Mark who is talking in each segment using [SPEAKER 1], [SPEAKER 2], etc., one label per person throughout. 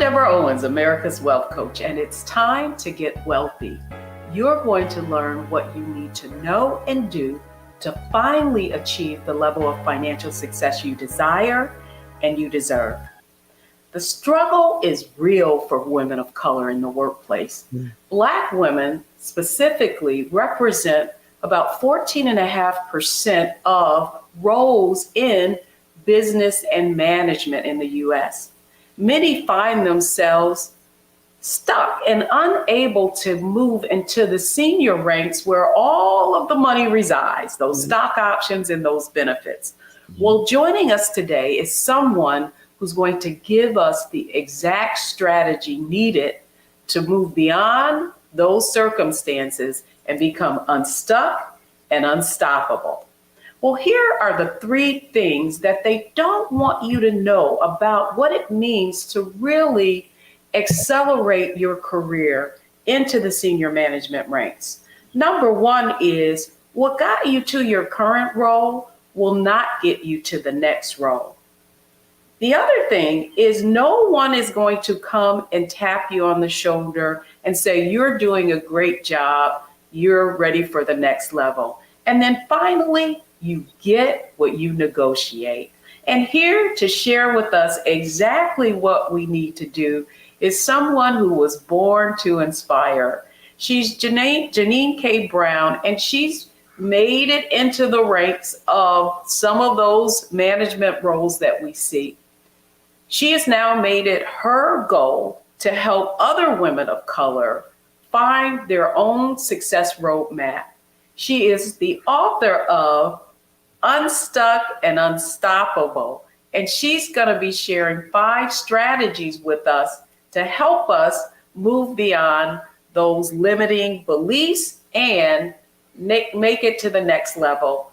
[SPEAKER 1] Deborah Owens, America's Wealth Coach, and it's time to get wealthy. You're going to learn what you need to know and do to finally achieve the level of financial success you desire and you deserve. The struggle is real for women of color in the workplace. Black women specifically represent about 14.5% of roles in business and management in the U.S. Many find themselves stuck and unable to move into the senior ranks where all of the money resides, those stock options and those benefits. Well, joining us today is someone who's going to give us the exact strategy needed to move beyond those circumstances and become unstuck and unstoppable. Well, here are the 3 things that they don't want you to know about what it means to really accelerate your career into the senior management ranks. Number 1 is what got you to your current role will not get you to the next role. The other thing is no one is going to come and tap you on the shoulder and say, you're doing a great job, you're ready for the next level. And then finally, you get what you negotiate. And here to share with us exactly what we need to do is someone who was born to inspire. She's Janine K. Brown, and she's made it into the ranks of some of those management roles that we see. She has now made it her goal to help other women of color find their own success roadmap. She is the author of Unstuck and Unstoppable, and she's going to be sharing 5 strategies with us to help us move beyond those limiting beliefs and make it to the next level.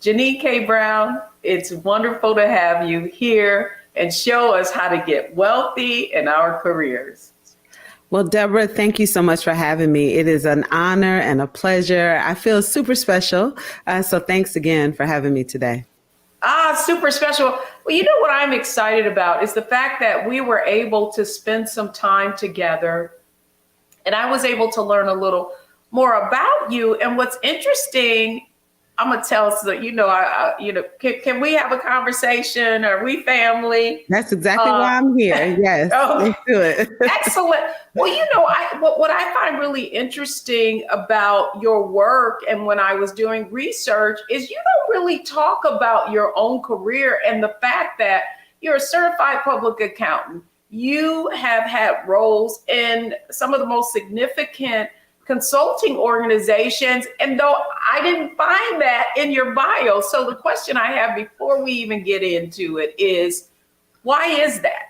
[SPEAKER 1] Janine K. Brown, it's wonderful to have you here and show us how to get wealthy in our careers.
[SPEAKER 2] Well, Deborah, thank you so much for having me. It is an honor and a pleasure. I feel super special. So thanks again for having me today.
[SPEAKER 1] Super special. Well, you know what I'm excited about is the fact that we were able to spend some time together and I was able to learn a little more about you. And what's interesting, I'm gonna tell so can we have a conversation? Are we family?
[SPEAKER 2] That's exactly why I'm here. Yes, let's do it.
[SPEAKER 1] Excellent. Well, what I find really interesting about your work, and when I was doing research, is you don't really talk about your own career and the fact that you're a certified public accountant. You have had roles in some of the most significant consulting organizations, and though I didn't find that in your bio, so the question I have before we even get into it is, why is that?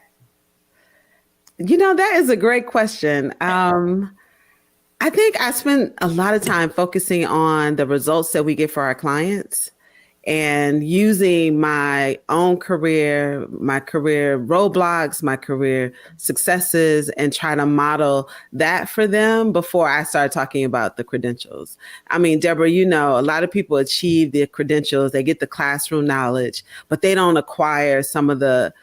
[SPEAKER 2] That is a great question. I think I spend a lot of time focusing on the results that we get for our clients and using my own career, my career roadblocks, my career successes, and try to model that for them before I start talking about the credentials. I mean, Deborah, a lot of people achieve the credentials, they get the classroom knowledge, but they don't acquire some of the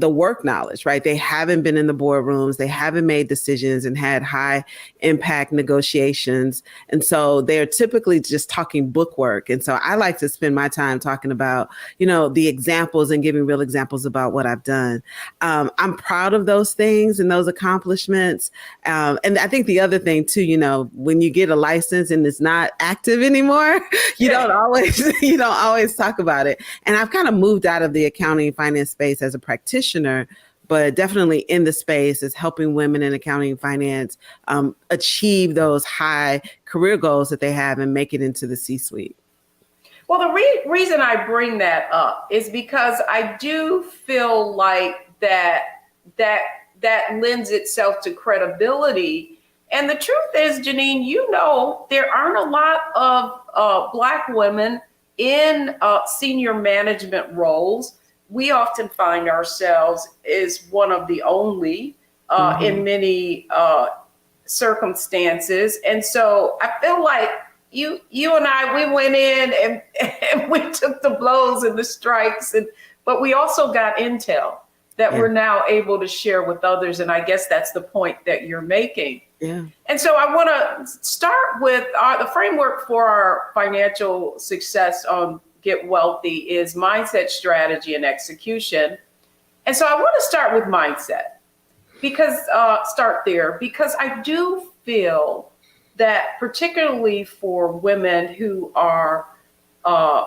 [SPEAKER 2] work knowledge, right? They haven't been in the boardrooms, they haven't made decisions and had high impact negotiations. And so they're typically just talking book work. And so I like to spend my time talking about, the examples and giving real examples about what I've done. I'm proud of those things and those accomplishments. And I think the other thing too, when you get a license and it's not active anymore, you don't always talk about it. And I've kind of moved out of the accounting and finance space as a practitioner, but definitely in the space is helping women in accounting and finance achieve those high career goals that they have and make it into the C-suite.
[SPEAKER 1] Well, the reason I bring that up is because I do feel like that lends itself to credibility. And the truth is, Janine, there aren't a lot of Black women in senior management roles. We often find ourselves as one of the only in many circumstances. And so I feel like you and I, we went in and we took the blows and the strikes, but we also got intel. that we're now able to share with others. And I guess that's the point that you're making.
[SPEAKER 2] Yeah.
[SPEAKER 1] And so I want to start with the framework for our financial success on Get Wealthy is mindset, strategy, and execution. And so I want to start with mindset because I do feel that particularly for women who are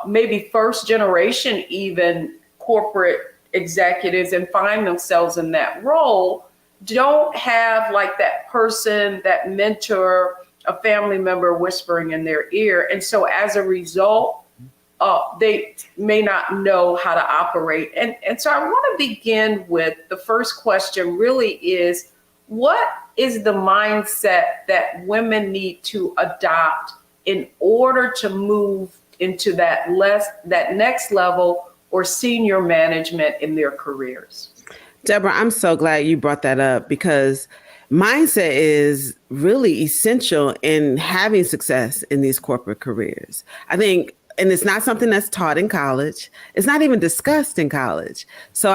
[SPEAKER 1] maybe first generation, even corporate executives and find themselves in that role, don't have like that person, that mentor, a family member whispering in their ear. And so as a result, they may not know how to operate. And so I want to begin with the first question really is, what is the mindset that women need to adopt in order to move into that next level or senior management in their careers?
[SPEAKER 2] Deborah, I'm so glad you brought that up because mindset is really essential in having success in these corporate careers. I think, and it's not something that's taught in college. It's not even discussed in college. So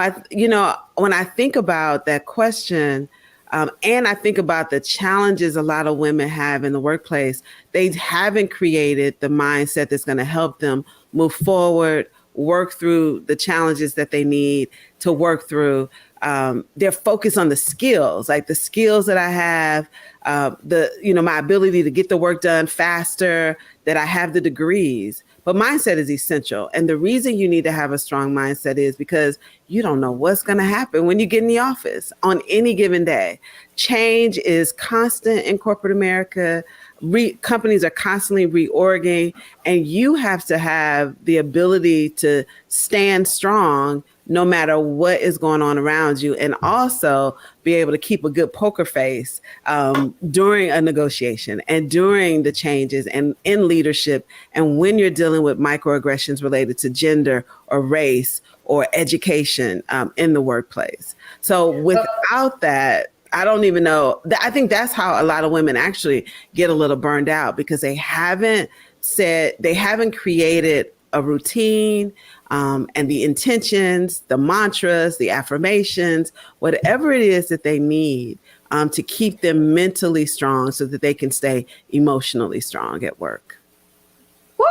[SPEAKER 2] when I think about that question, and I think about the challenges a lot of women have in the workplace, they haven't created the mindset that's going to help them move forward, work through the challenges that they need to work through. They're focused on the skills, like the skills that I have, my ability to get the work done faster, that I have the degrees. But mindset is essential. And the reason you need to have a strong mindset is because you don't know what's going to happen when you get in the office on any given day. Change is constant in corporate America. Companies are constantly reorging, and you have to have the ability to stand strong no matter what is going on around you, and also be able to keep a good poker face during a negotiation and during the changes and in leadership, and when you're dealing with microaggressions related to gender or race or education in the workplace. So without that, I don't even know. I think that's how a lot of women actually get a little burned out because they haven't created a routine and the intentions, the mantras, the affirmations, whatever it is that they need to keep them mentally strong so that they can stay emotionally strong at work.
[SPEAKER 1] Woo!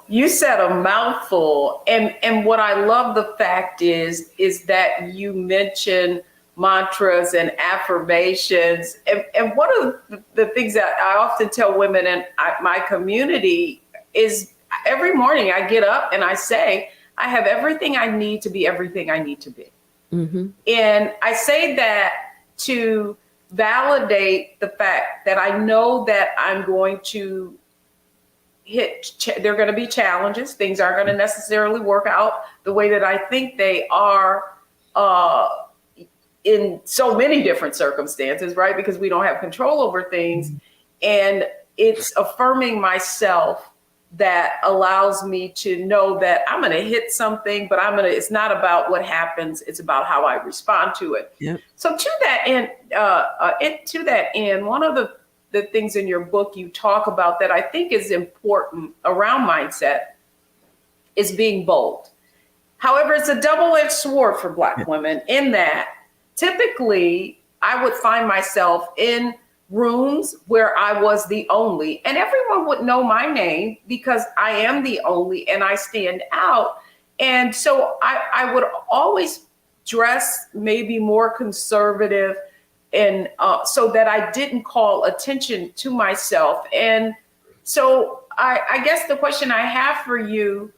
[SPEAKER 1] You said a mouthful. And what I love the fact is that you mentioned mantras and affirmations. And one of the things that I often tell women in my community is every morning I get up and I say, I have everything I need to be everything I need to be. Mm-hmm. And I say that to validate the fact that I know that I'm going to there are going to be challenges. Things aren't going to necessarily work out the way that I think they are in so many different circumstances, right? Because we don't have control over things. And it's affirming myself that allows me to know that I'm going to hit something, but it's not about what happens. It's about how I respond to it. Yep. So to that end, one of the things in your book you talk about that I think is important around mindset is being bold. However, it's a double-edged sword for Black women in that typically I would find myself in rooms where I was the only, and everyone would know my name because I am the only and I stand out. And so I would always dress maybe more conservative and so that I didn't call attention to myself. And so I guess the question I have for you,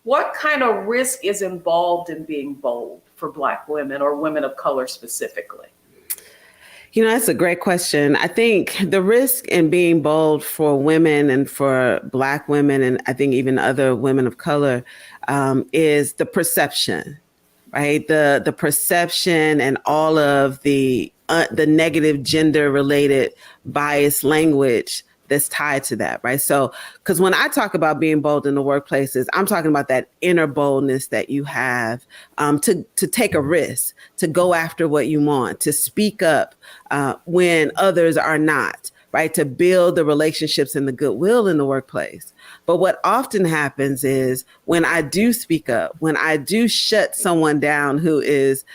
[SPEAKER 1] what kind of risk is involved in being bold for Black women or women of color specifically?
[SPEAKER 2] That's a great question. I think the risk in being bold for women and for Black women, and I think even other women of color, is the perception, right? The perception and all of the negative gender-related bias language that's tied to that, right? So, because when I talk about being bold in the workplaces, I'm talking about that inner boldness that you have to take a risk, to go after what you want, to speak up when others are not, right? To build the relationships and the goodwill in the workplace. But what often happens is when I do speak up, when I do shut someone down who is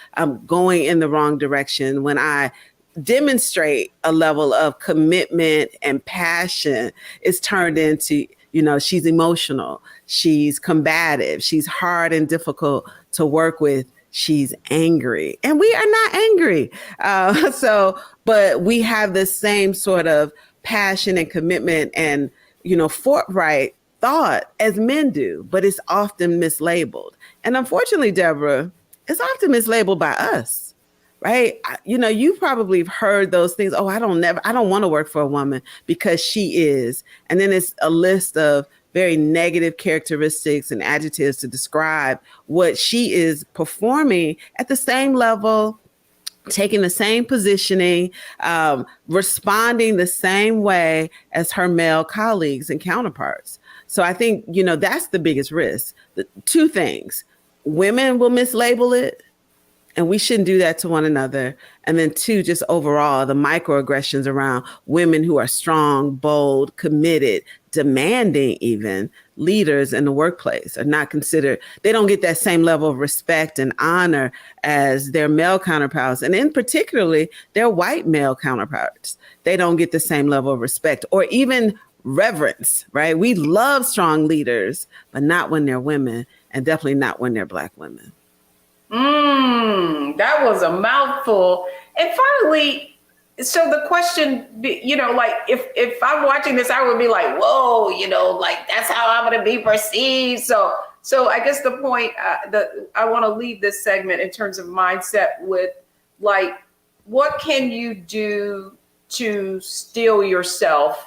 [SPEAKER 2] going in the wrong direction, when I demonstrate a level of commitment and passion, it's turned into, she's emotional, she's combative, she's hard and difficult to work with, she's angry. And we are not angry. But we have the same sort of passion and commitment and, forthright thought as men do, but it's often mislabeled. And unfortunately, Deborah, it's often mislabeled by us, right? You probably have heard those things. Oh, I don't want to work for a woman because she is. And then it's a list of very negative characteristics and adjectives to describe what she is performing at the same level, taking the same positioning, responding the same way as her male colleagues and counterparts. So I think, that's the biggest risk. The two things: women will mislabel it, and we shouldn't do that to one another. And then two, just overall, the microaggressions around women who are strong, bold, committed, demanding even leaders in the workplace are not considered. They don't get that same level of respect and honor as their male counterparts. And in particularly their white male counterparts. They don't get the same level of respect or even reverence, right? We love strong leaders, but not when they're women, and definitely not when they're Black women.
[SPEAKER 1] That was a mouthful. And finally, so the question, like if I'm watching this, I would be like, whoa, like that's how I'm going to be perceived. So I guess the point that I want to leave this segment in terms of mindset with, like, what can you do to steel yourself?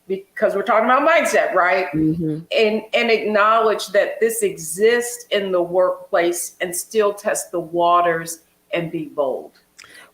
[SPEAKER 1] Because we're talking about mindset, right? Mm-hmm. And acknowledge that this exists in the workplace and still test the waters and be bold.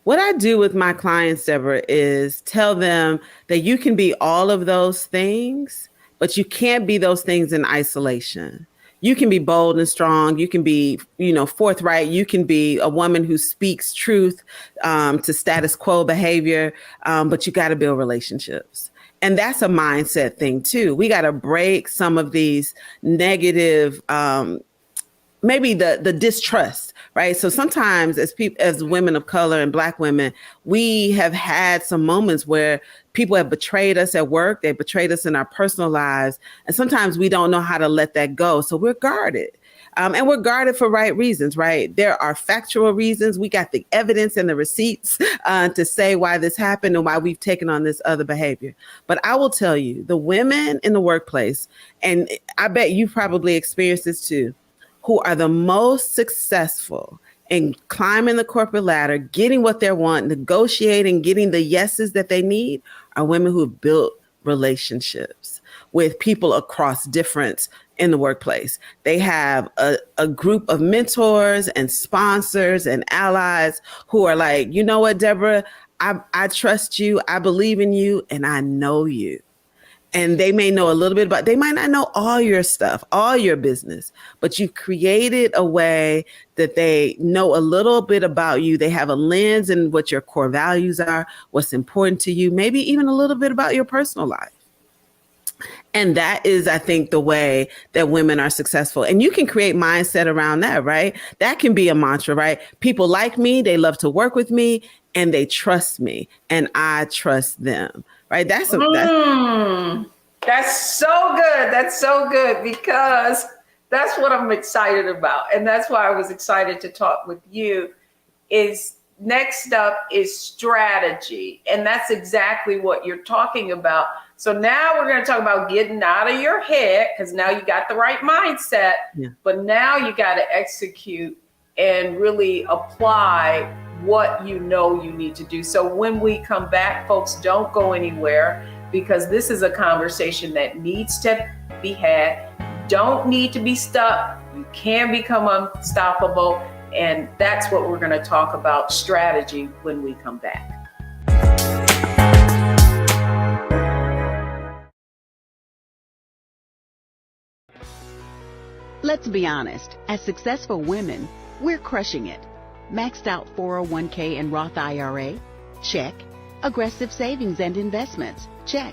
[SPEAKER 2] What I do with my clients, Deborah, is tell them that you can be all of those things, but you can't be those things in isolation. You can be bold and strong. You can be, forthright. You can be a woman who speaks truth to status quo behavior, but you got to build relationships. And that's a mindset thing, too. We got to break some of these negative, maybe the distrust, right? So sometimes as women of color and Black women, we have had some moments where people have betrayed us at work. They betrayed us in our personal lives. And sometimes we don't know how to let that go. So we're guarded. And we're guarded for right reasons, right? There are factual reasons. We got the evidence and the receipts to say why this happened and why we've taken on this other behavior. But I will tell you, the women in the workplace, and I bet you probably experienced this too, who are the most successful in climbing the corporate ladder, getting what they want, negotiating, getting the yeses that they need, are women who have built relationships with people across difference in the workplace. They have a group of mentors and sponsors and allies who are like, you know what, Deborah, I trust you, I believe in you, and I know you. And they may know a little bit they might not know all your stuff, all your business, but you created a way that they know a little bit about you. They have a lens in what your core values are, what's important to you, maybe even a little bit about your personal life. And that is, I think, the way that women are successful. And you can create mindset around that, right? That can be a mantra, right? People like me, they love to work with me, and they trust me, and I trust them, right? That's so good. That's
[SPEAKER 1] so good, because that's what I'm excited about. And that's why I was excited to talk with you. Next up is strategy. And that's exactly what you're talking about. So now we're going to talk about getting out of your head, because now you got the right mindset, but now you got to execute and really apply what you know you need to do. So when we come back, folks, don't go anywhere, because this is a conversation that needs to be had. Don't need to be stuck. You can become unstoppable. And that's what we're going to talk about, strategy, when we come back.
[SPEAKER 3] Let's be honest, as successful women, we're crushing it. Maxed out 401k and Roth IRA? Check. Aggressive savings and investments, check.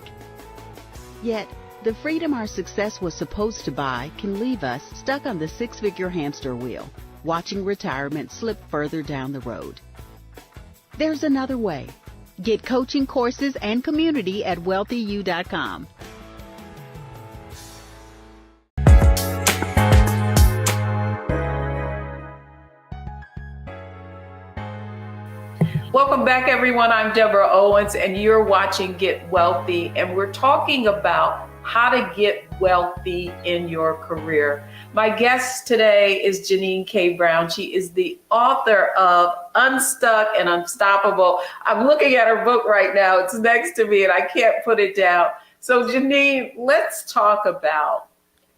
[SPEAKER 3] Yet, the freedom our success was supposed to buy can leave us stuck on the six-figure hamster wheel, watching retirement slip further down the road. There's another way. Get coaching courses and community at wealthyu.com.
[SPEAKER 1] Welcome back, everyone. I'm Deborah Owens, and you're watching Get Wealthy, and we're talking about how to get wealthy in your career. My guest today is Janine K. Brown. She is the author of Unstuck and Unstoppable. I'm looking at her book right now. It's next to me, and I can't put it down. So, Janine, let's talk about,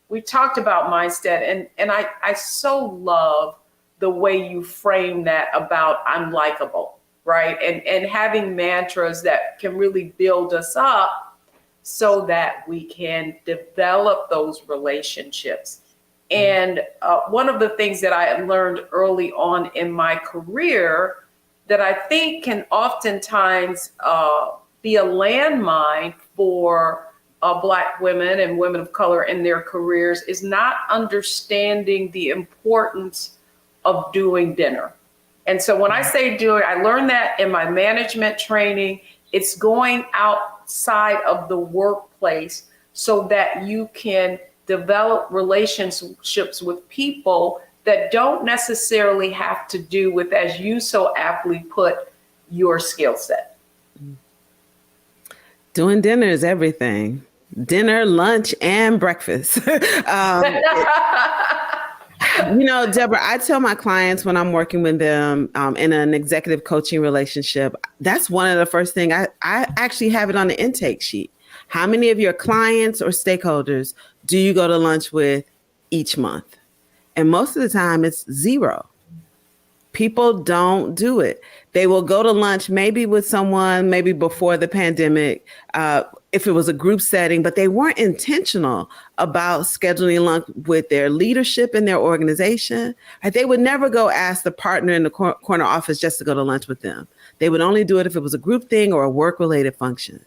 [SPEAKER 1] we talked about mindset, and I so love the way you frame that about I'm likable. Right. And having mantras that can really build us up so that we can develop those relationships. And one of the things that I learned early on in my career that I think can oftentimes be a landmine for Black women and women of color in their careers is not understanding the importance of doing dinner. And so when I say doing, I learned that in my management training. It's going outside of the workplace so that you can develop relationships with people that don't necessarily have to do with, as you so aptly put, your skill set.
[SPEAKER 2] Doing dinner is everything. Dinner, lunch, and breakfast. Deborah, I tell my clients when I'm working with them in an executive coaching relationship, that's one of the first things I actually have it on the intake sheet. How many of your clients or stakeholders do you go to lunch with each month? And most of the time it's 0. People don't do it. They will go to lunch maybe with someone, maybe before the pandemic, if it was a group setting, but they weren't intentional about scheduling lunch with their leadership in their organization. They would never go ask the partner in the corner office just to go to lunch with them. They would only do it if it was a group thing or a work-related function.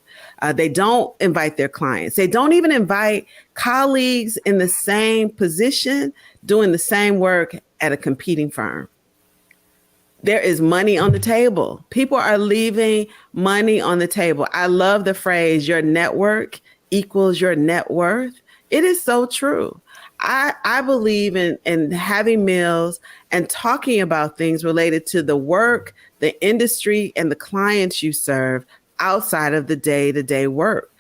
[SPEAKER 2] They don't invite their clients. They don't even invite colleagues in the same position doing the same work at a competing firm. There is money on the table. People are leaving money on the table. I love the phrase, your network equals your net worth. It is so true. I believe in having meals and talking about things related to the work, the industry, and the clients you serve outside of the day-to-day work.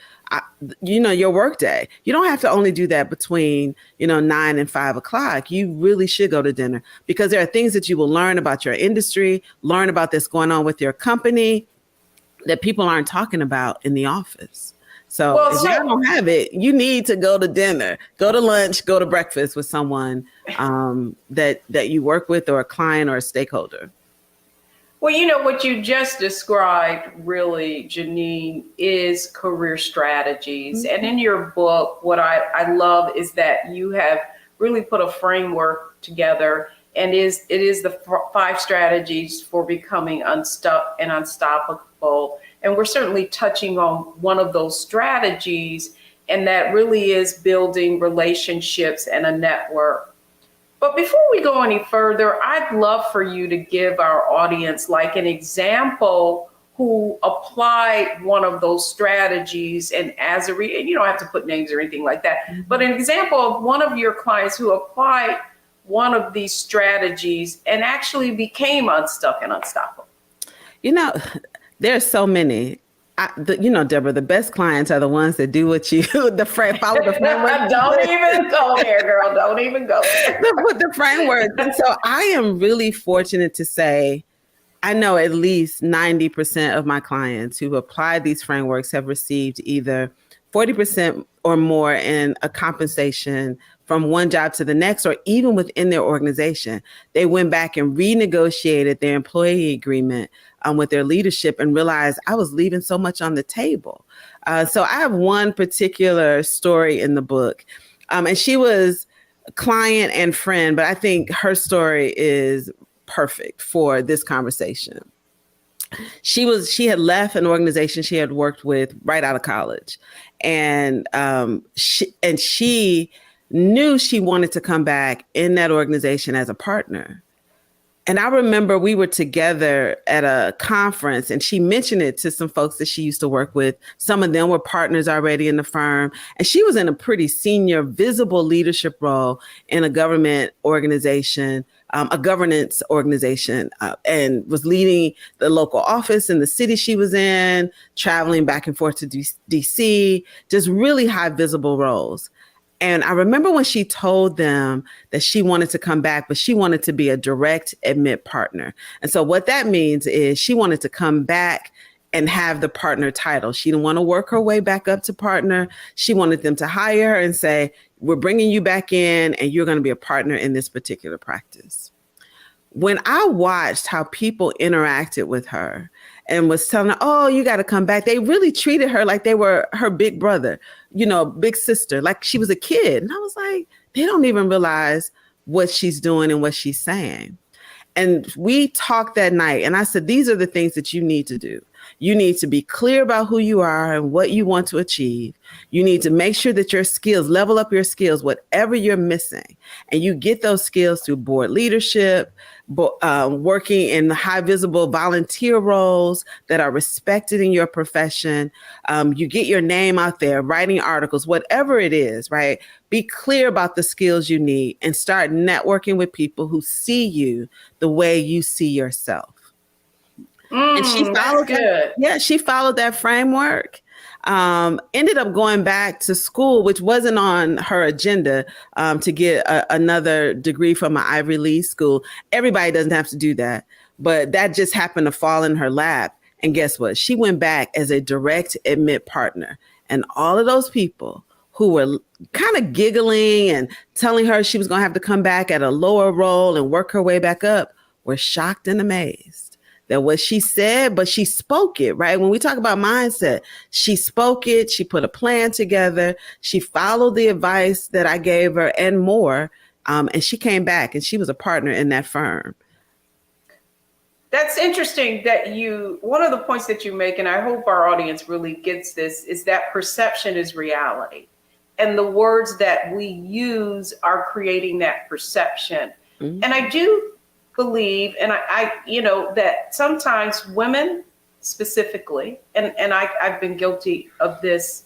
[SPEAKER 2] Your work day. You don't have to only do that between, 9 and 5 o'clock. You really should go to dinner because there are things that you will learn about your industry, learn about this going on with your company that people aren't talking about in the office. So if you don't have it, you need to go to dinner, go to lunch, go to breakfast with someone that you work with or a client or a stakeholder.
[SPEAKER 1] Well, what you just described really, Janine, is career strategies. Mm-hmm. And in your book, what I love is that you have really put a framework together, and it is the 5 strategies for becoming unstuck and unstoppable. And we're certainly touching on one of those strategies, and that really is building relationships and a network. But before we go any further, I'd love for you to give our audience like an example who applied one of those strategies, and and you don't have to put names or anything like that, mm-hmm. but an example of one of your clients who applied one of these strategies and actually became unstuck and unstoppable.
[SPEAKER 2] There's so many. Deborah, the best clients are the ones that do what you, follow the framework.
[SPEAKER 1] Don't even go there, girl. Don't even go there.
[SPEAKER 2] With the framework. And so I am really fortunate to say, I know at least 90% of my clients who applied these frameworks have received either 40% or more in a compensation from one job to the next, or even within their organization. They went back and renegotiated their employee agreement with their leadership and realized I was leaving so much on the table. So I have one particular story in the book, and she was a client and friend, but I think her story is perfect for this conversation. she had left an organization she had worked with right out of college, and she knew she wanted to come back in that organization as a partner. And I remember we were together at a conference and she mentioned it to some folks that she used to work with. Some of them were partners already in the firm. And she was in a pretty senior, visible leadership role in a government organization, a governance organization, and was leading the local office in the city she was in, traveling back and forth to DC, just really high visible roles. And I remember when she told them that she wanted to come back, but she wanted to be a direct admit partner. And so what that means is she wanted to come back and have the partner title. She didn't want to work her way back up to partner. She wanted them to hire her and say, we're bringing you back in and you're going to be a partner in this particular practice. When I watched how people interacted with her and was telling her, oh, you got to come back, they really treated her like they were her big brother, big sister, like she was a kid. And I was like, they don't even realize what she's doing and what she's saying. And we talked that night and I said, these are the things that you need to do. You need to be clear about who you are and what you want to achieve. You need to make sure that your skills, level up your skills, whatever you're missing. And you get those skills through board leadership, working in high visible volunteer roles that are respected in your profession. You get your name out there, writing articles, whatever it is, right? Be clear about the skills you need and start networking with people who see you the way you see yourself. And she followed she followed that framework. Ended up going back to school, which wasn't on her agenda, to get another degree from an Ivy League school. Everybody doesn't have to do that, but that just happened to fall in her lap. And guess what? She went back as a direct admit partner. And all of those people who were kind of giggling and telling her she was going to have to come back at a lower role and work her way back up were shocked and amazed that what she said, but she spoke it, right? When we talk about mindset, she spoke it, she put a plan together, she followed the advice that I gave her and more, and she came back and she was a partner in that firm.
[SPEAKER 1] That's interesting that one of the points that you make, and I hope our audience really gets this, is that perception is reality. And the words that we use are creating that perception. Mm-hmm. And I do believe, and I that sometimes women specifically, and I've been guilty of this,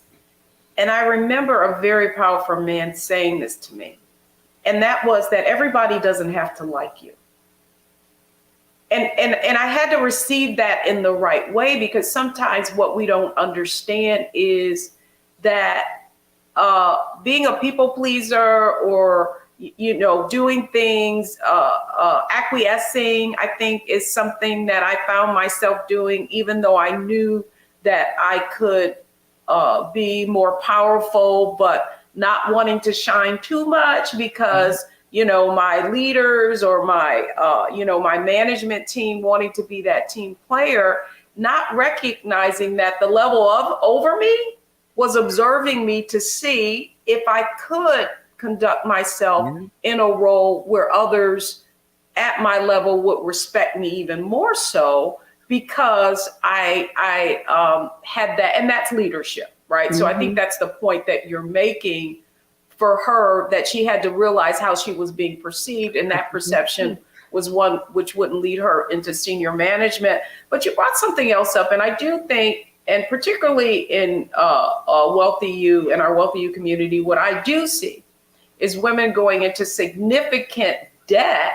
[SPEAKER 1] and I remember a very powerful man saying this to me, and that was that everybody doesn't have to like you. And I had to receive that in the right way, because sometimes what we don't understand is that being a people pleaser or doing things, acquiescing, I think is something that I found myself doing, even though I knew that I could be more powerful, but not wanting to shine too much because, my leaders or my, my management team wanting to be that team player, not recognizing that the level of over me was observing me to see if I could conduct myself in a role where others at my level would respect me even more so, because I had that, and that's leadership, right? Mm-hmm. So I think that's the point that you're making for her, that she had to realize how she was being perceived, and that perception was one which wouldn't lead her into senior management. But you brought something else up, and I do think, and particularly in Wealthy U and our Wealthy U community, what I do see is women going into significant debt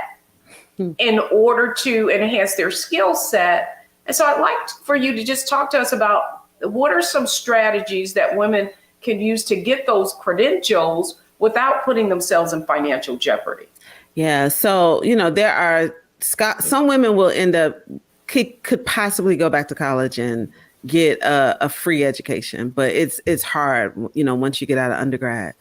[SPEAKER 1] in order to enhance their skill set. And so I'd like for you to just talk to us about what are some strategies that women can use to get those credentials without putting themselves in financial jeopardy.
[SPEAKER 2] Yeah. So, there are some women will end up could possibly go back to college and get a free education, but it's hard, once you get out of undergrad.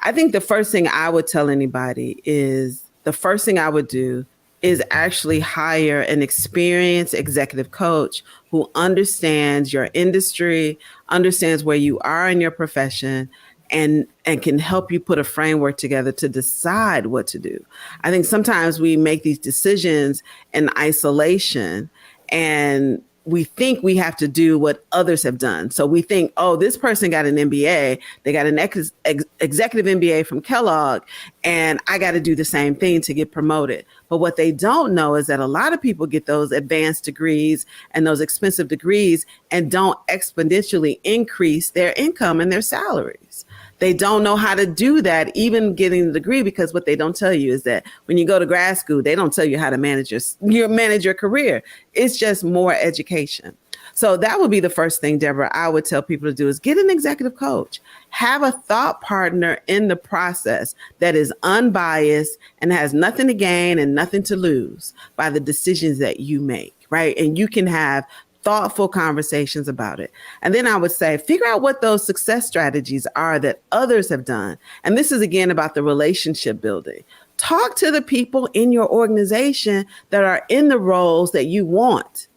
[SPEAKER 2] I think the first thing I would tell anybody is the first thing I would do is actually hire an experienced executive coach who understands your industry, understands where you are in your profession, and can help you put a framework together to decide what to do. I think sometimes we make these decisions in isolation, and we think we have to do what others have done. So we think, oh, this person got an MBA, they got an executive MBA from Kellogg, and I got to do the same thing to get promoted. But what they don't know is that a lot of people get those advanced degrees and those expensive degrees and don't exponentially increase their income and their salaries. They don't know how to do that, even getting the degree, because what they don't tell you is that when you go to grad school, they don't tell you how to manage your career. It's just more education. So that would be the first thing, Deborah, I would tell people to do is get an executive coach. Have a thought partner in the process that is unbiased and has nothing to gain and nothing to lose by the decisions that you make, right? And you can have thoughtful conversations about it. And then I would say, figure out what those success strategies are that others have done. And this is again about the relationship building. Talk to the people in your organization that are in the roles that you want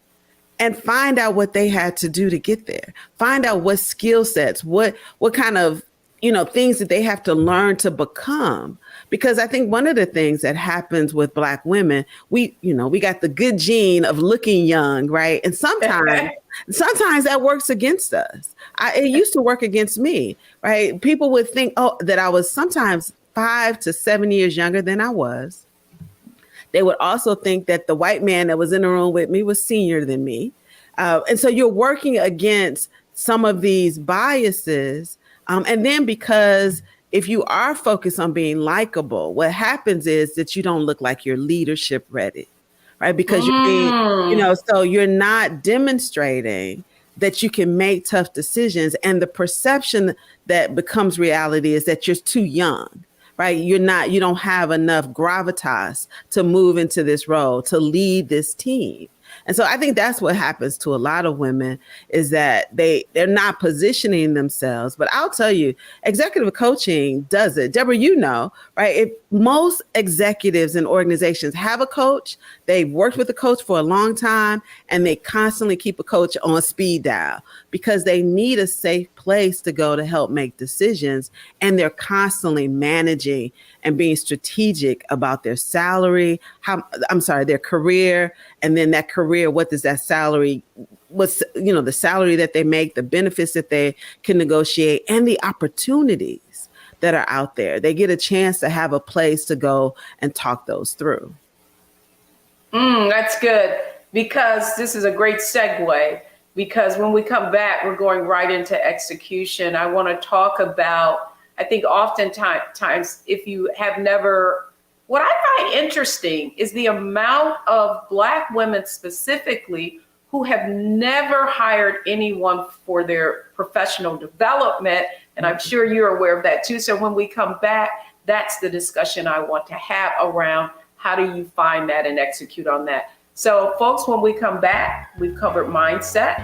[SPEAKER 2] and find out what they had to do to get there. Find out what skill sets, what kind of, things that they have to learn to become. Because I think one of the things that happens with Black women, we got the good gene of looking young, right? And sometimes that works against us. It used to work against me, right? People would think, that I was sometimes 5 to 7 years younger than I was. They would also think that the white man that was in the room with me was senior than me. And so you're working against some of these biases. And then because if you are focused on being likable, what happens is that you don't look like you're leadership ready, right? Because you're being, so you're not demonstrating that you can make tough decisions. And the perception that becomes reality is that you're too young, right? You don't have enough gravitas to move into this role, to lead this team. And so I think that's what happens to a lot of women is that they're not positioning themselves. But I'll tell you, executive coaching does it. Deborah, right? If most executives in organizations have a coach, they've worked with a coach for a long time, and they constantly keep a coach on speed dial because they need a safe place to go to help make decisions. And they're constantly managing and being strategic about their salary, their career, and then that career, what does that salary, the salary that they make, the benefits that they can negotiate, and the opportunities that are out there. They get a chance to have a place to go and talk those through.
[SPEAKER 1] That's good, because this is a great segue, because when we come back, we're going right into execution. I want to talk about, I think oftentimes, if you have never, what I find interesting is the amount of Black women specifically who have never hired anyone for their professional development. And I'm sure you're aware of that too. So when we come back, that's the discussion I want to have around how do you find that and execute on that. So folks, when we come back, we've covered mindset,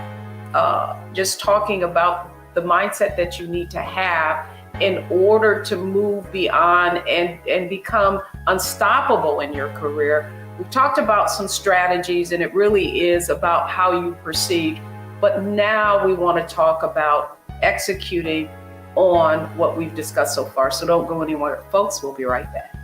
[SPEAKER 1] just talking about the mindset that you need to have in order to move beyond and become unstoppable in your career. We've talked about some strategies, and it really is about how you proceed. But now we want to talk about executing on what we've discussed so far. So don't go anywhere, folks. We'll be right back.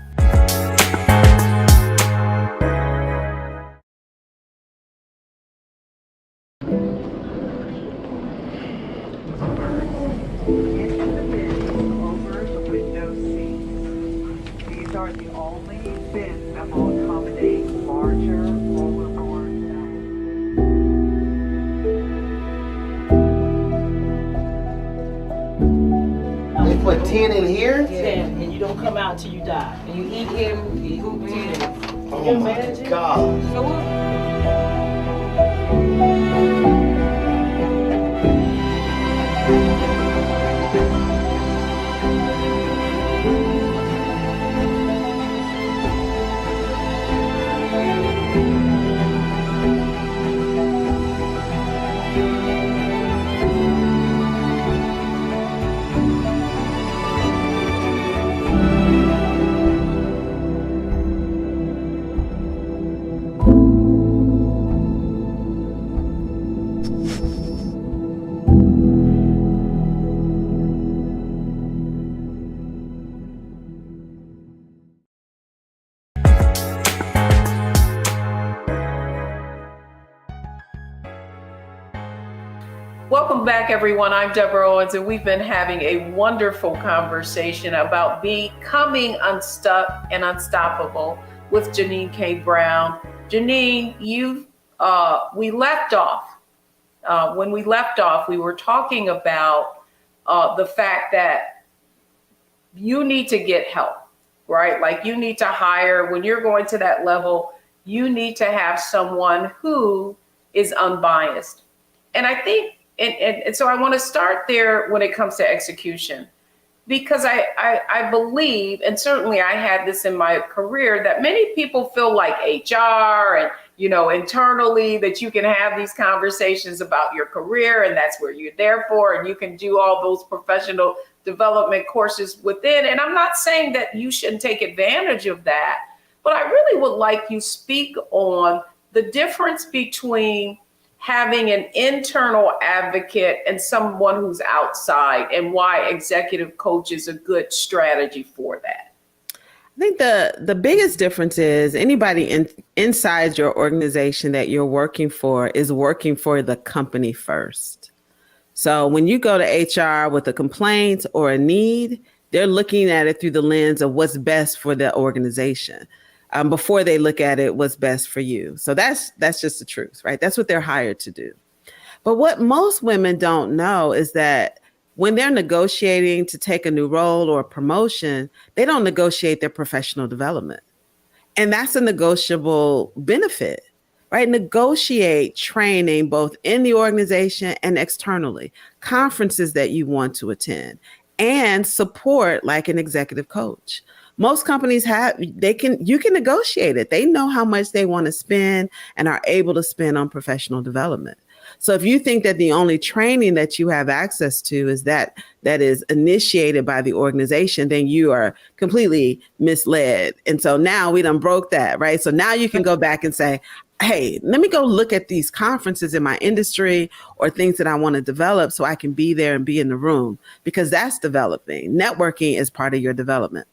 [SPEAKER 4] Put 10 in here?
[SPEAKER 5] 10, and you don't come out till you die. And you eat him, you eat 10.
[SPEAKER 4] Oh my God.
[SPEAKER 5] So what?
[SPEAKER 1] Welcome back, everyone. I'm Deborah Owens, and we've been having a wonderful conversation about becoming unstuck and unstoppable with Janine K. Brown. Janine, we left off. When we left off, we were talking about the fact that you need to get help, right? Like you need to hire, when you're going to that level, you need to have someone who is unbiased. And I think, and so I want to start there when it comes to execution, because I believe, and certainly I had this in my career, that many people feel like HR and, internally that you can have these conversations about your career and that's where you're there for, and you can do all those professional development courses within. And I'm not saying that you shouldn't take advantage of that, but I really would like you speak on the difference between having an internal advocate and someone who's outside, and why executive coach is a good strategy for that.
[SPEAKER 2] I think the biggest difference is anybody inside your organization that you're working for is working for the company first. So when you go to HR with a complaint or a need, they're looking at it through the lens of what's best for the organization. Before they look at it, what's best for you. So that's just the truth, right? That's what they're hired to do. But what most women don't know is that when they're negotiating to take a new role or a promotion, they don't negotiate their professional development. And that's a negotiable benefit, right? Negotiate training both in the organization and externally, conferences that you want to attend, and support like an executive coach. Most companies you can negotiate it. They know how much they want to spend and are able to spend on professional development. So if you think that the only training that you have access to is that is initiated by the organization, then you are completely misled. And so now we done broke that, right? So now you can go back and say, hey, let me go look at these conferences in my industry or things that I want to develop so I can be there and be in the room, because that's developing. Networking is part of your development.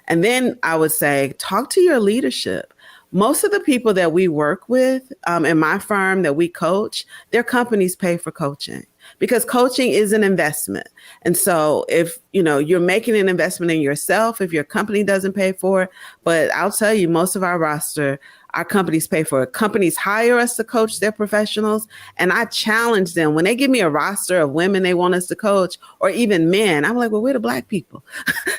[SPEAKER 2] And then I would say, talk to your leadership. Most of the people that we work with in my firm that we coach, their companies pay for coaching, because coaching is an investment. And so if, you're making an investment in yourself, if your company doesn't pay for it, but I'll tell you, most of our roster, our companies pay for it. Companies hire us to coach their professionals. And I challenge them when they give me a roster of women they want us to coach, or even men. I'm like, well, we're the Black people.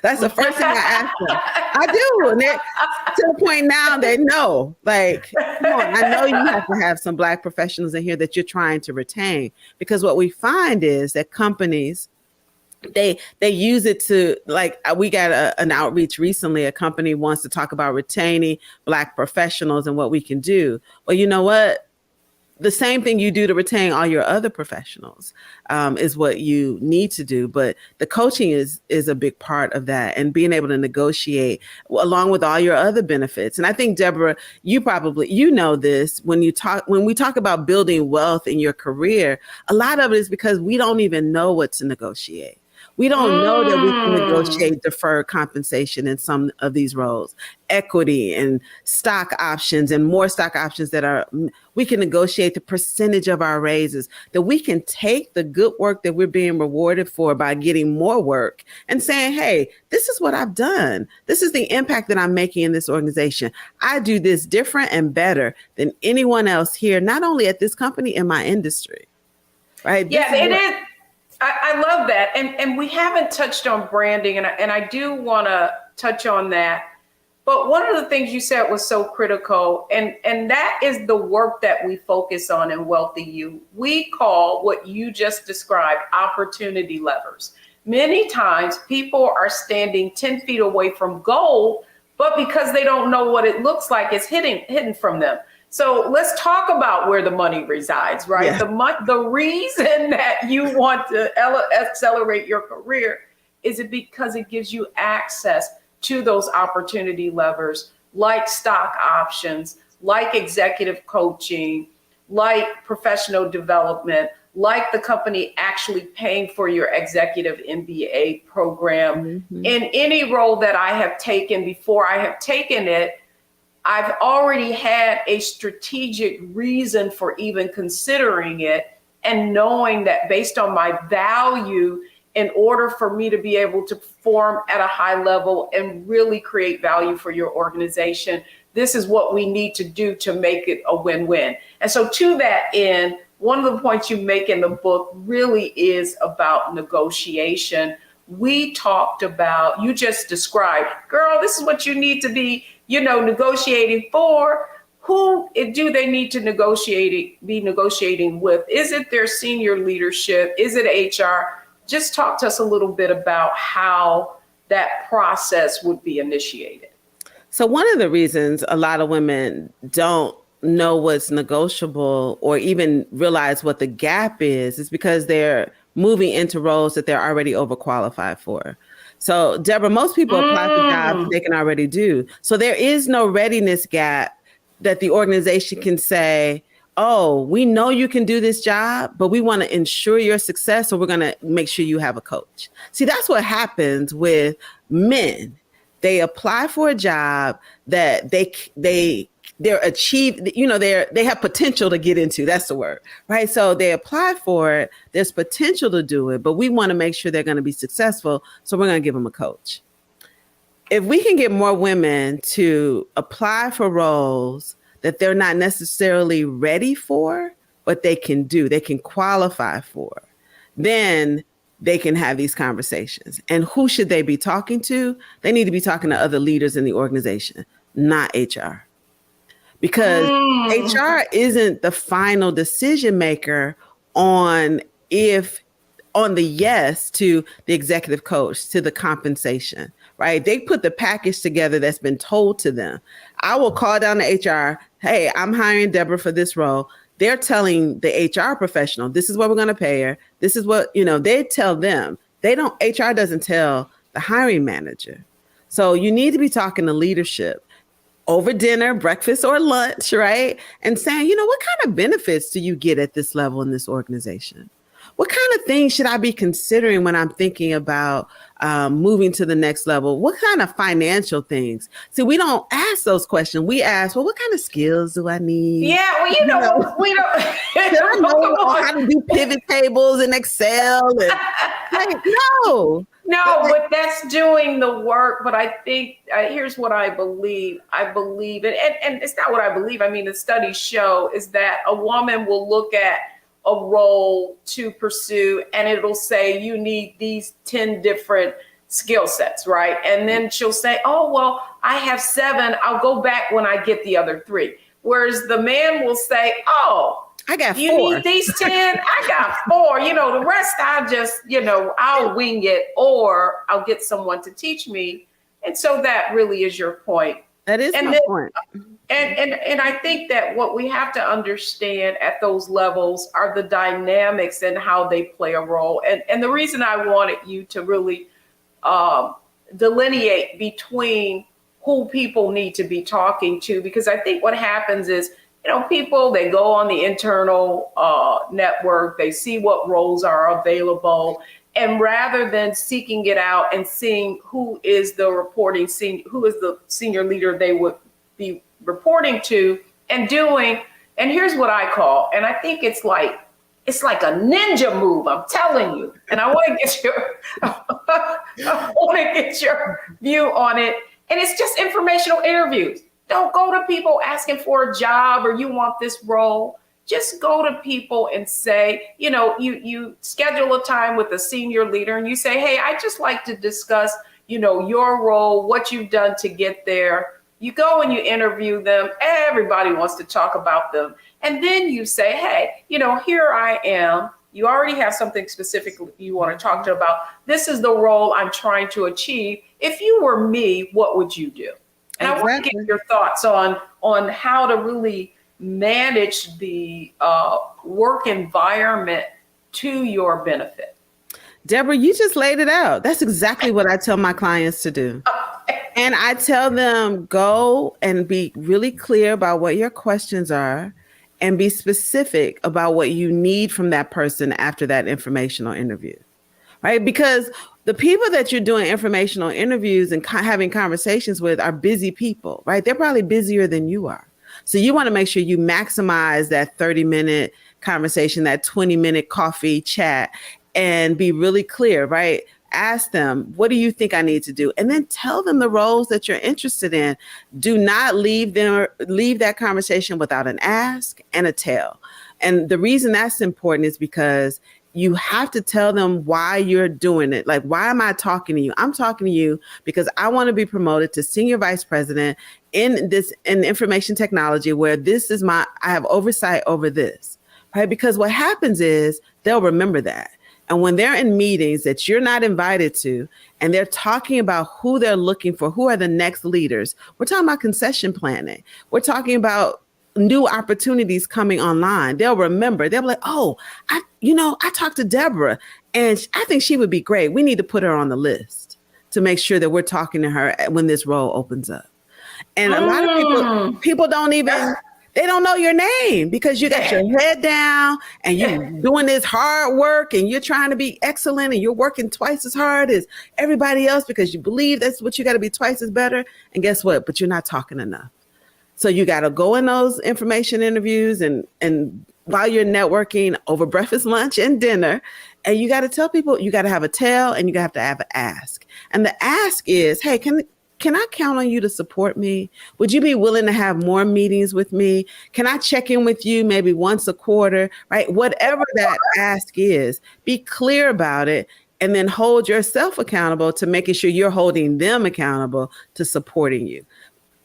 [SPEAKER 2] That's the first thing I ask them. I do. And to the point now they know, like, come on, I know you have to have some Black professionals in here that you're trying to retain, because what we find is that companies, they use it to, like, we got an outreach recently. A company wants to talk about retaining Black professionals and what we can do. Well, you know what? The same thing you do to retain all your other professionals is what you need to do. But the coaching is a big part of that, and being able to negotiate along with all your other benefits. And I think, Deborah, you know this, when we talk about building wealth in your career, a lot of it is because we don't even know what to negotiate. We don't know that we can negotiate deferred compensation in some of these roles, equity and stock options, and more stock options we can negotiate the percentage of our raises, that we can take the good work that we're being rewarded for by getting more work and saying, hey, this is what I've done. This is the impact that I'm making in this organization. I do this different and better than anyone else here, not only at this company, in my industry. Right?
[SPEAKER 1] Yeah, it is. I love that. And we haven't touched on branding, and I do want to touch on that. But one of the things you said was so critical, and that is the work that we focus on in Wealthy You. We call what you just described opportunity levers. Many times people are standing 10 feet away from goal, but because they don't know what it looks like, it's hidden from them. So let's talk about where the money resides, right? Yeah. The reason that you want to accelerate your career is it because it gives you access to those opportunity levers, like stock options, like executive coaching, like professional development, like the company actually paying for your executive MBA program. Mm-hmm. In any role that I have taken, before I have taken it, I've already had a strategic reason for even considering it. and knowing that based on my value, in order for me to be able to perform at a high level and really create value for your organization, this is what we need to do to make it a win-win. And so to that end, one of the points you make in the book really is about negotiation. We talked about, you just described, girl, this is what you need to be, negotiating for. Who do they need to be negotiating with? Is it their senior leadership? Is it HR? Just talk to us a little bit about how that process would be initiated.
[SPEAKER 2] So one of the reasons a lot of women don't know what's negotiable or even realize what the gap is because they're moving into roles that they're already overqualified for. So Deborah, most people apply for jobs they can already do. So there is no readiness gap that the organization can say, oh, we know you can do this job, but we want to ensure your success, so we're going to make sure you have a coach. See, that's what happens with men. They apply for a job that they're achieved, they have potential to get into. That's the word, right? So they apply for it. There's potential to do it, but we want to make sure they're going to be successful. So we're going to give them a coach. If we can get more women to apply for roles that they're not necessarily ready for, but they can qualify for, then they can have these conversations. And who should they be talking to? They need to be talking to other leaders in the organization, not HR. Because HR isn't the final decision maker on the yes to the executive coach, to the compensation, right? They put the package together that's been told to them. I will call down to HR, hey, I'm hiring Deborah for this role. They're telling the HR professional, this is what we're going to pay her. This is what, they tell them. HR doesn't tell the hiring manager. So you need to be talking to leadership over dinner, breakfast, or lunch, right? And saying, what kind of benefits do you get at this level in this organization? What kind of things should I be considering when I'm thinking about moving to the next level? What kind of financial things? See, we don't ask those questions. We ask, well, what kind of skills do I need?
[SPEAKER 1] Yeah, well, we don't.
[SPEAKER 2] Should I know how to do pivot tables in Excel? No,
[SPEAKER 1] but that's doing the work. But I think here's what I believe. And it's not what I believe. I mean, the studies show is that a woman will look at a role to pursue and it'll say you need these 10 different skill sets, right? And then she'll say, oh, well, I have 7. I'll go back when I get the other 3. Whereas the man will say, oh,
[SPEAKER 2] I got 4.
[SPEAKER 1] You need these 10? I got 4. The rest I just, I'll wing it or I'll get someone to teach me. And so that really is your point.
[SPEAKER 2] That is my point.
[SPEAKER 1] And I think that what we have to understand at those levels are the dynamics and how they play a role. And the reason I wanted you to really delineate between who people need to be talking to, because I think what happens is, people, they go on the internal network, they see what roles are available. And rather than seeking it out and seeing who is the senior leader they would be reporting to and doing, and here's what I call, and I think it's like a ninja move, I'm telling you. And I want to get your view on it. And it's just informational interviews. Don't go to people asking for a job or you want this role. Just go to people and say, you schedule a time with a senior leader and you say, hey, I'd just like to discuss, your role, what you've done to get there. You go and you interview them. Everybody wants to talk about them. And then you say, hey, here I am. You already have something specific you want to talk to about. This is the role I'm trying to achieve. If you were me, what would you do? And exactly. I want to get your thoughts on how to really manage the work environment to your benefit.
[SPEAKER 2] Deborah, you just laid it out. That's exactly what I tell my clients to do. And I tell them, go and be really clear about what your questions are and be specific about what you need from that person after that informational interview, right? Because the people that you're doing informational interviews and having conversations with are busy people, right? They're probably busier than you are. So you want to make sure you maximize that 30-minute conversation, that 20-minute coffee chat, and be really clear, right? Ask them, what do you think I need to do? And then tell them the roles that you're interested in. Do not leave that conversation without an ask and a tell. And the reason that's important is because you have to tell them why you're doing it. Like, why am I talking to you? I'm talking to you because I want to be promoted to senior vice president in information technology, where I have oversight over this, right? Because what happens is they'll remember that. And when they're in meetings that you're not invited to, and they're talking about who they're looking for, who are the next leaders, we're talking about concession planning. We're talking about new opportunities coming online. They'll remember. They'll be like, oh, I talked to Deborah and I think she would be great. We need to put her on the list to make sure that we're talking to her when this role opens up. And a lot of people they don't know your name because you got your head down and you're doing this hard work and you're trying to be excellent and you're working twice as hard as everybody else because you believe that's what you got to be twice as better. And guess what? But you're not talking enough. So you got to go in those information interviews and while you're networking over breakfast, lunch, and dinner, and you got to tell people, you got to have a tell and you got to have an ask. And the ask is, hey, can I count on you to support me? Would you be willing to have more meetings with me? Can I check in with you maybe once a quarter, right? Whatever that ask is, be clear about it and then hold yourself accountable to making sure you're holding them accountable to supporting you.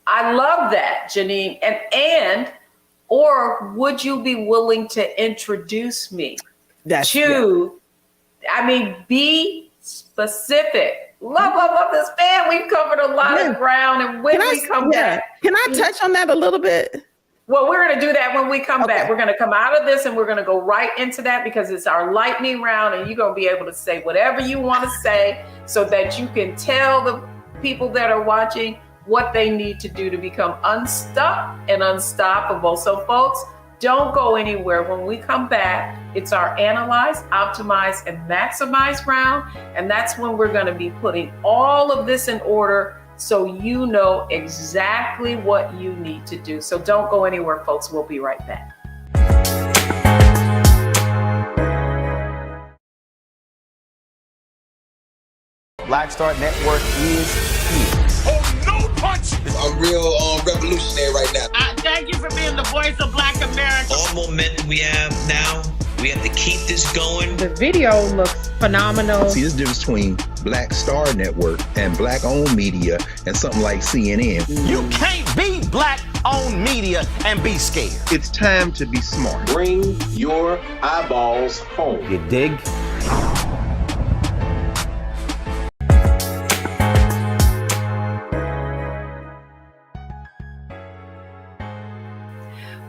[SPEAKER 1] I love that, Janine. Or would you be willing to introduce me be specific. Love this, man. We've covered a lot of ground. And when we come back.
[SPEAKER 2] Can I touch on that a little bit?
[SPEAKER 1] Well, we're going to do that when we come back. We're going to come out of this and we're going to go right into that because it's our lightning round and you're going to be able to say whatever you want to say so that you can tell the people that are watching what they need to do to become unstuck and unstoppable. So folks, don't go anywhere. When we come back, it's our analyze, optimize, and maximize round. And that's when we're going to be putting all of this in order so you know exactly what you need to do. So don't go anywhere, folks. We'll be right back.
[SPEAKER 4] Black Star Network is here.
[SPEAKER 6] I'm real revolutionary right now.
[SPEAKER 5] Thank you for being the voice of Black America.
[SPEAKER 7] All momentum we have now, we have to keep this going.
[SPEAKER 8] The video looks phenomenal.
[SPEAKER 9] See, there's a difference between Black Star Network and Black-owned media and something like CNN.
[SPEAKER 10] You can't be Black-owned media and be scared.
[SPEAKER 9] It's time to be smart.
[SPEAKER 4] Bring your eyeballs home.
[SPEAKER 10] You dig?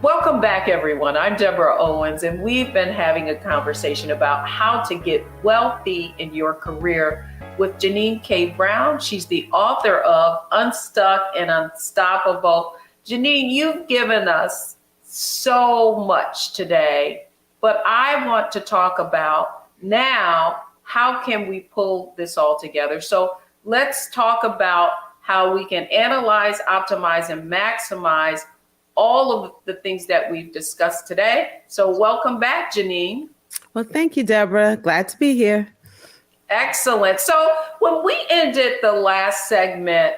[SPEAKER 1] Welcome back, everyone. I'm Deborah Owens, and we've been having a conversation about how to get wealthy in your career with Janine K. Brown. She's the author of Unstuck and Unstoppable. Janine, you've given us so much today, but I want to talk about now, how can we pull this all together? So let's talk about how we can analyze, optimize, and maximize all of the things that we've discussed today. So welcome back, Janine.
[SPEAKER 2] Well, thank you, Deborah. Glad to be here.
[SPEAKER 1] Excellent. So when we ended the last segment,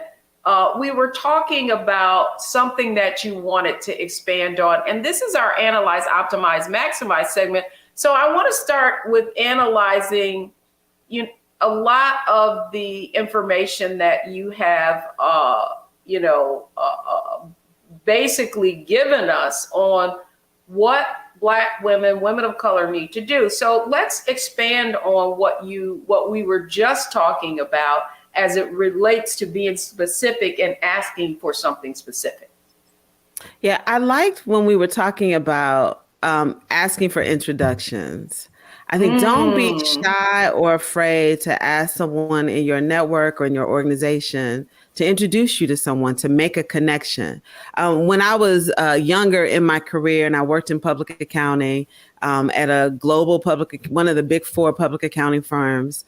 [SPEAKER 1] we were talking about something that you wanted to expand on. And this is our Analyze, Optimize, Maximize segment. So I want to start with analyzing a lot of the information that you have, basically given us on what Black women of color need to do. So let's expand on what we were just talking about as it relates to being specific and asking for something specific.
[SPEAKER 2] Yeah, I liked when we were talking about asking for introductions. I think don't be shy or afraid to ask someone in your network or in your organization to introduce you to someone, to make a connection. When I was younger in my career and I worked in public accounting at a global one of the big 4 public accounting firms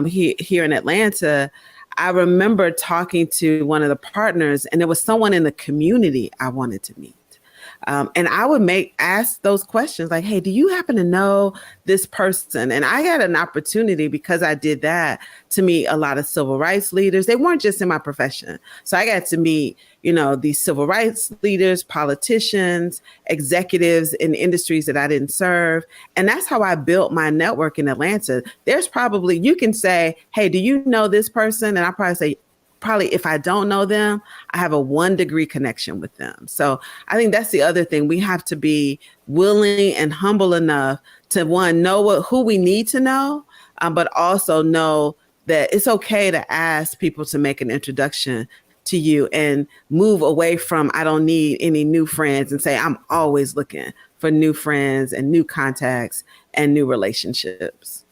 [SPEAKER 2] here in Atlanta, I remember talking to one of the partners and there was someone in the community I wanted to meet. And I would ask those questions like, hey, do you happen to know this person? And I got an opportunity because I did that to meet a lot of civil rights leaders. They weren't just in my profession. So I got to meet, these civil rights leaders, politicians, executives in industries that I didn't serve. And that's how I built my network in Atlanta. There's probably, you can say, hey, do you know this person? And I'll probably say, if I don't know them, I have a 1-degree connection with them. So I think that's the other thing. We have to be willing and humble enough to, one, know who we need to know, but also know that it's okay to ask people to make an introduction to you and move away from, I don't need any new friends, and say, I'm always looking for new friends and new contacts and new relationships.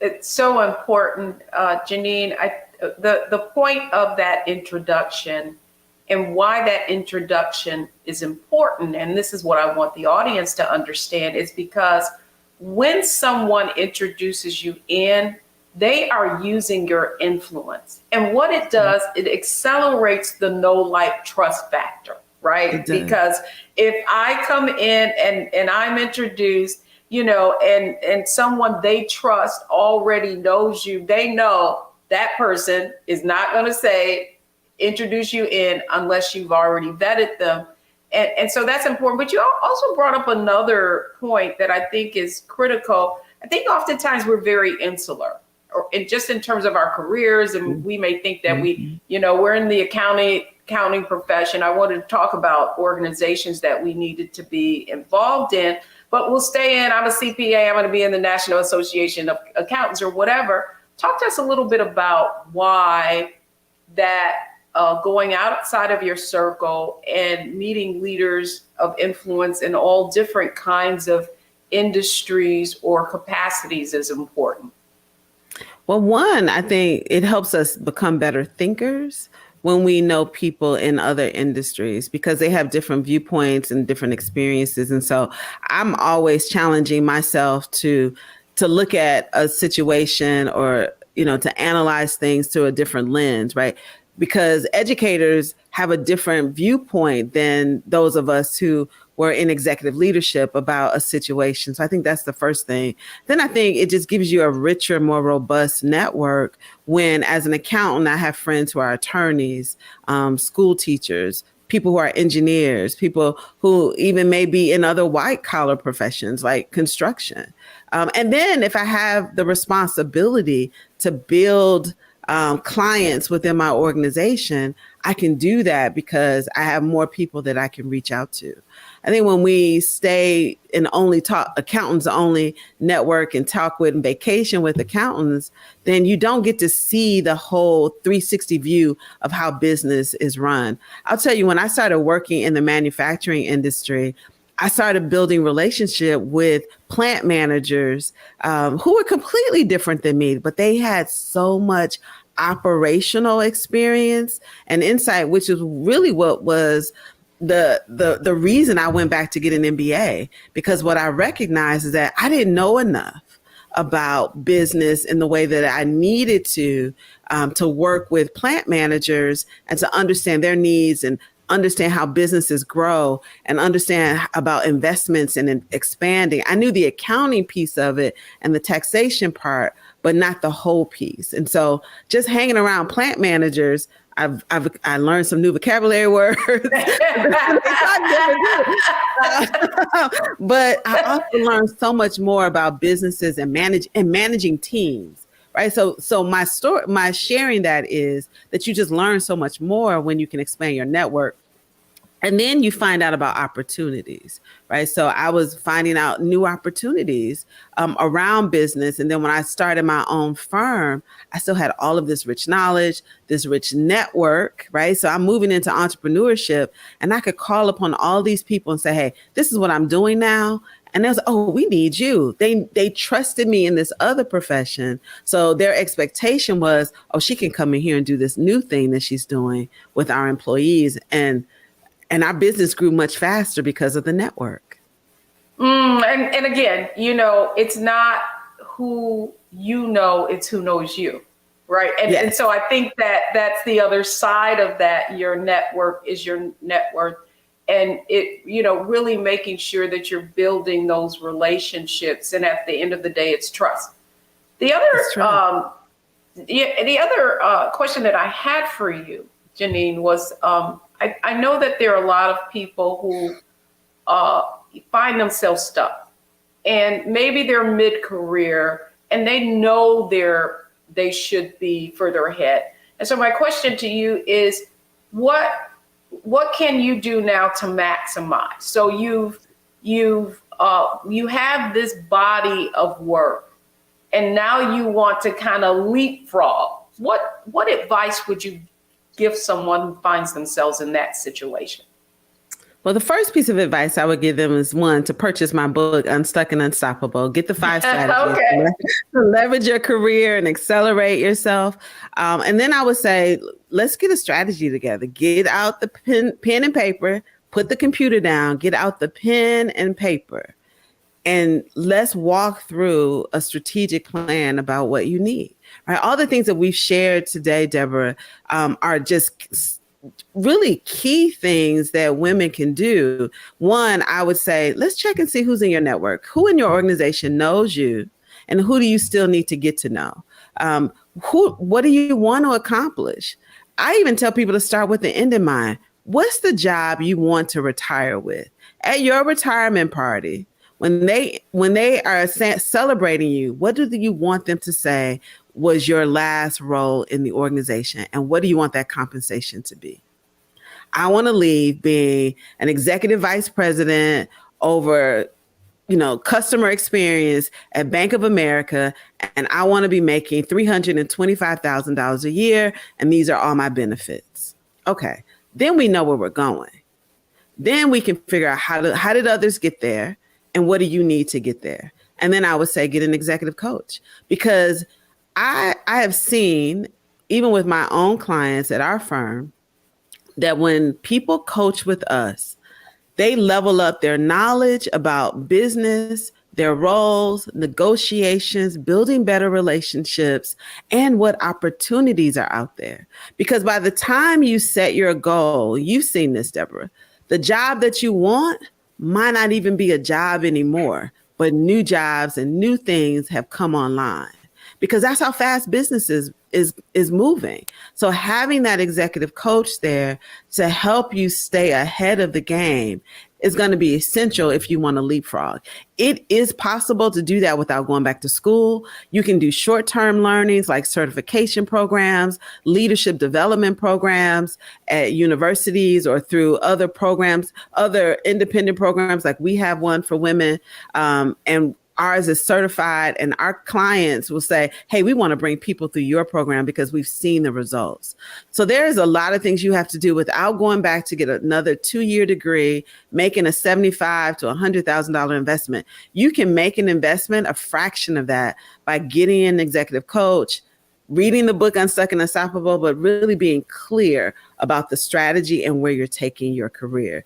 [SPEAKER 1] It's so important, Janine. The point of that introduction and why that introduction is important, and this is what I want the audience to understand, is because when someone introduces you in, they are using your influence. And what it does, it accelerates the know, like, trust factor, right? Because if I come in and I'm introduced, and someone they trust already knows you, they know that person is not going to introduce you in unless you've already vetted them. And so that's important. But you also brought up another point that I think is critical. I think oftentimes we're very insular, just in terms of our careers. And we may think that we're in the accounting profession. I wanted to talk about organizations that we needed to be involved in, but we'll stay in, I'm a CPA, I'm going to be in the National Association of Accountants or whatever. Talk to us a little bit about why that going outside of your circle and meeting leaders of influence in all different kinds of industries or capacities is important.
[SPEAKER 2] Well, one, I think it helps us become better thinkers when we know people in other industries, because they have different viewpoints and different experiences. And so I'm always challenging myself to look at a situation or, to analyze things through a different lens, right? Because educators have a different viewpoint than those of us who were in executive leadership about a situation. So I think that's the first thing. Then I think it just gives you a richer, more robust network when, as an accountant, I have friends who are attorneys, school teachers, people who are engineers, people who even may be in other white collar professions like construction. And then if I have the responsibility to build clients within my organization, I can do that because I have more people that I can reach out to. I think when we stay and only talk accountants only network and talk with and vacation with accountants, then you don't get to see the whole 360 view of how business is run. I'll tell you, when I started working in the manufacturing industry, I started building relationship with plant managers who were completely different than me, but they had so much operational experience and insight, which is really what was the reason I went back to get an MBA, because what I recognized is that I didn't know enough about business in the way that I needed to work with plant managers and to understand their needs and understand how businesses grow and understand about investments and expanding. I knew the accounting piece of it and the taxation part, but not the whole piece. And so just hanging around plant managers, I learned some new vocabulary words, but I also learned so much more about businesses and managing teams. Right. So my sharing that is that you just learn so much more when you can expand your network. And then you find out about opportunities, right? So I was finding out new opportunities around business. And then when I started my own firm, I still had all of this rich knowledge, this rich network, right? So I'm moving into entrepreneurship, and I could call upon all these people and say, hey, this is what I'm doing now. And there's, oh, we need you. They trusted me in this other profession. So their expectation was, oh, she can come in here and do this new thing that she's doing with our employees. And our business grew much faster because of the network.
[SPEAKER 1] And again, it's not who you know, it's who knows you, right? And so I think that that's the other side of that. Your network is your net worth. and it, really making sure that you're building those relationships. And at the end of the day, it's trust. The other, question that I had for you, Janine, was I know that there are a lot of people who find themselves stuck, and maybe they're mid-career and they know they should be further ahead. And so my question to you is, what can you do now to maximize? So you have this body of work, and now you want to kind of leapfrog. What advice would you give someone who finds themselves in that situation?
[SPEAKER 2] Well, the first piece of advice I would give them is, one, to purchase my book, Unstuck and Unstoppable. Get the 5 strategies to leverage your career and accelerate yourself. And then I would say, let's get a strategy together. Get out the pen and paper, put the computer down, get out the pen and paper, and let's walk through a strategic plan about what you need. Right? All the things that we've shared today, Deborah, are just really key things that women can do. One, I would say, let's check and see who's in your network, who in your organization knows you, and who do you still need to get to know? What do you want to accomplish? I even tell people to start with the end in mind. What's the job you want to retire with? At your retirement party, when they are celebrating you, what do you want them to say was your last role in the organization? And what do you want that compensation to be? I want to leave being an executive vice president over, customer experience at Bank of America. And I want to be making $325,000 a year. And these are all my benefits. Okay. Then we know where we're going. Then we can figure out how did others get there? And what do you need to get there? And then I would say, get an executive coach, because I have seen, even with my own clients at our firm, that when people coach with us, they level up their knowledge about business, their roles, negotiations, building better relationships, and what opportunities are out there. Because by the time you set your goal, you've seen this, Deborah, the job that you want might not even be a job anymore, but new jobs and new things have come online, because that's how fast business is moving. So having that executive coach there to help you stay ahead of the game is going to be essential if you want to leapfrog. It is possible to do that without going back to school. You can do short-term learnings like certification programs, leadership development programs at universities, or through other programs, other independent programs. Like we have one for women, and ours is certified, and our clients will say, hey, we want to bring people through your program because we've seen the results. So there's a lot of things you have to do without going back to get another 2-year degree, making a $75,000 to $100,000 investment. You can make an investment, a fraction of that, by getting an executive coach, reading the book Unstuck and Unstoppable, but really being clear about the strategy and where you're taking your career,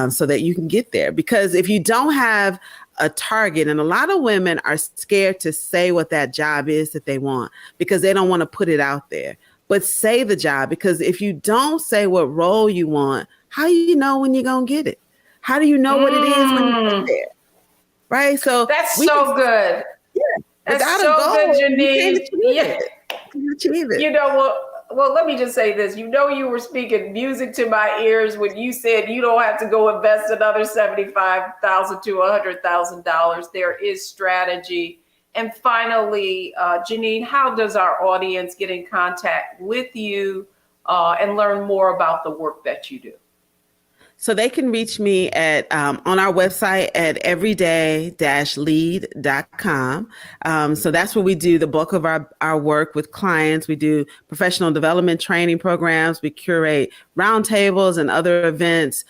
[SPEAKER 2] so that you can get there. Because if you don't have a target, and a lot of women are scared to say what that job is that they want because they don't want to put it out there, but say the job, because if you don't say what role you want, how do you know when you're going to get it? How do you know what it is when you get there? Right? So
[SPEAKER 1] that's so good.
[SPEAKER 2] Yeah.
[SPEAKER 1] That's so good, Janine.
[SPEAKER 2] Yeah. Achieve it.
[SPEAKER 1] Well, let me just say this. You were speaking music to my ears when you said you don't have to go invest another $75,000 to $100,000. There is strategy. And finally, Janine, how does our audience get in contact with you and learn more about the work that you do?
[SPEAKER 2] So they can reach me at on our website at everyday-lead.com. So that's where we do the bulk of our work with clients. We do professional development training programs. We curate roundtables and other events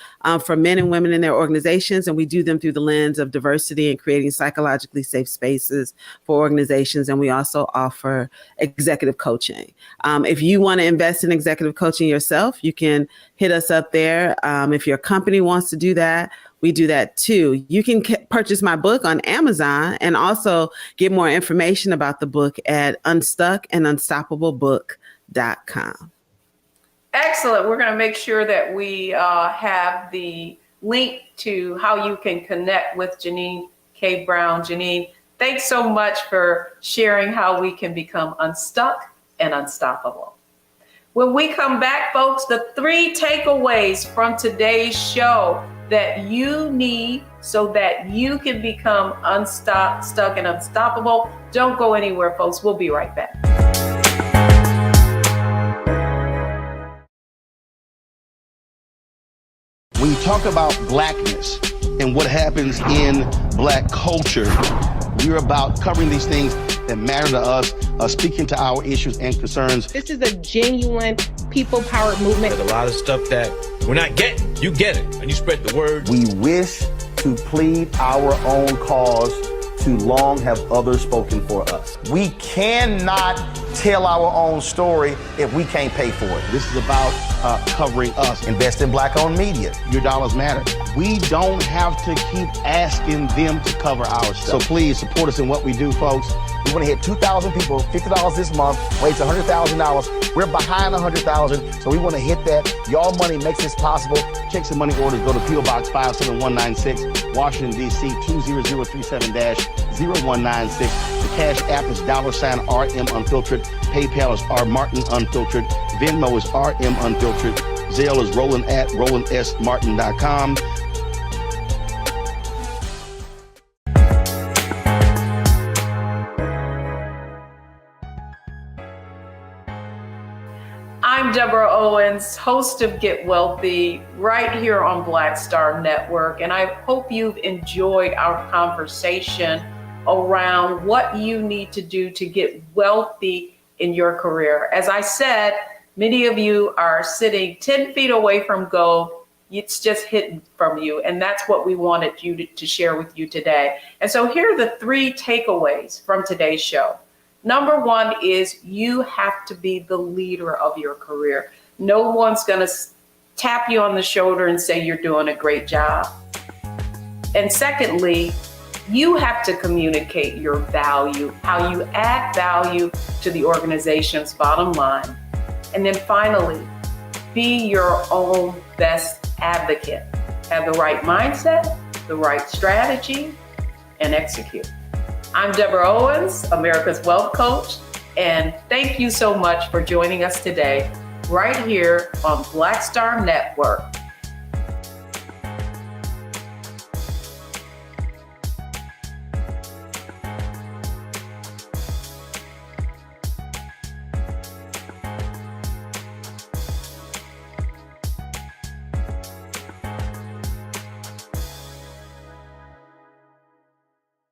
[SPEAKER 2] for men and women in their organizations. And we do them through the lens of diversity and creating psychologically safe spaces for organizations. And we also offer executive coaching. If you want to invest in executive coaching yourself, you can hit us up there. If your company wants to do that, we do that too. You can purchase my book on Amazon and also get more information about the book at unstuckandunstoppablebook.com.
[SPEAKER 1] Excellent. We're going to make sure that we have the link to how you can connect with Janine K. Brown. Janine, thanks so much for sharing how we can become unstuck and unstoppable. When we come back, folks, the 3 takeaways from today's show that you need so that you can become unstuck, stuck, and unstoppable. Don't go anywhere, folks. We'll be right back.
[SPEAKER 10] When you talk about blackness and what happens in black culture, we're about covering these things that matter to us, speaking to our issues and concerns.
[SPEAKER 8] This is a genuine people-powered movement.
[SPEAKER 7] There's a lot of stuff that we're not getting. You get it, and you spread the word.
[SPEAKER 4] We wish to plead our own cause, too long have others spoken for us. We cannot tell our own story if we can't pay for it.
[SPEAKER 10] This is about covering us.
[SPEAKER 4] Invest in black-owned media.
[SPEAKER 10] Your dollars matter. We don't have to keep asking them to cover our stuff. So please support us in what we do, folks.
[SPEAKER 4] We want to hit 2,000 people, $50 this month, raise $100,000. We're behind $100,000, so we want to hit that. Y'all money makes this possible.
[SPEAKER 10] Checks and money orders go to P.O. Box 57196, Washington, D.C. 20037-0196. The Cash App is $RM Unfiltered. PayPal is R Martin Unfiltered. Venmo is RM Unfiltered. Zelle is Roland at RolandSMartin.com.
[SPEAKER 1] I'm Deborah Owens, host of Get Wealthy, right here on Black Star Network. And I hope you've enjoyed our conversation around what you need to do to get wealthy in your career. As I said, many of you are sitting 10 feet away from gold. It's just hidden from you. And that's what we wanted you to share with you today. And so here are the 3 takeaways from today's show. Number 1 is you have to be the leader of your career. No one's going to tap you on the shoulder and say you're doing a great job. And secondly, you have to communicate your value, how you add value to the organization's bottom line. And then finally, be your own best advocate. Have the right mindset, the right strategy, and execute. I'm Deborah Owens, America's Wealth Coach, and thank you so much for joining us today right here on Black Star Network.